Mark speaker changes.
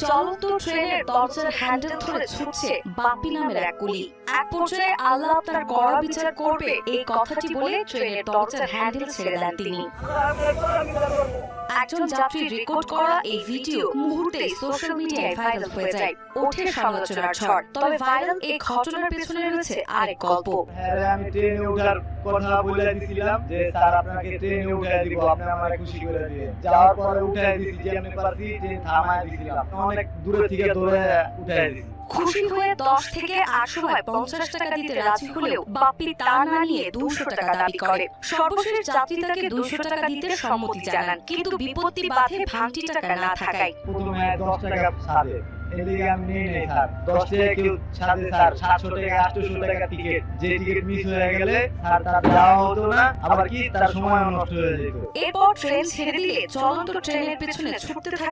Speaker 1: চলন্ত ট্রেনের দরজার হ্যান্ডেল ধরে ছুটছে বাপ্পি নামের এক কুলি। এক পর্যায়ে আল্লাহ আপনার কড়া বিচার করবে এই কথাটি বলে ট্রেনের দরজার হ্যান্ডেল ছেড়ে দেন তিনি। একজন যাত্রীর রেকর্ড করা এই ভিডিও মুহূর্তেই সোশ্যাল মিডিয়ায় ভাইরাল হয়ে যায়। ওঠে সমালোচনার ঝড়। তবে ভাইরাল এই ঘটনার পেছনে রয়েছে আরেক গল্প।
Speaker 2: আমি ট্রেনে ওঠার কথা বলে দিয়েছিলাম যে স্যার আপনাকে ট্রেনে উঠায় দিব, আপনি আমাকে খুশি করে দিবেন। যাওয়ার পরে উঠায় দিয়েছি, যেমনি পারছি ট্রেন থামায় দিয়েছিলাম, অনেক দূরে থেকে দৌড়ে উঠায় দিয়েছি।
Speaker 1: খুশি হয়ে 10 থেকে 8 সময় 50 টাকা দিতে রাজি হলেও বাপ্পি তা না নিয়ে 200 টাকা দাবি করে। সর্বশেষ যাত্রী তাকে 200 টাকা দিতে সম্মতি জানান, কিন্তু বিপত্তি বাধে ভাঙতি টাকা না থাকায়।
Speaker 2: প্রথমে 10 টাকা সাথে এদিকে আমি নিয়ে নেই স্যার, 10 টাকা কেউ সাথে স্যার 700 টাকা 800 টাকা টিকিট, যে টিকিট মিস হয়ে গেলে স্যার তার যাওয়া হতো না, আবার কি তার সময় নষ্ট হয়ে যেত।
Speaker 1: এরপর ট্রেন ছেড়ে দিলে চলন্ত ট্রেনের পেছনে ছুটতে থাকে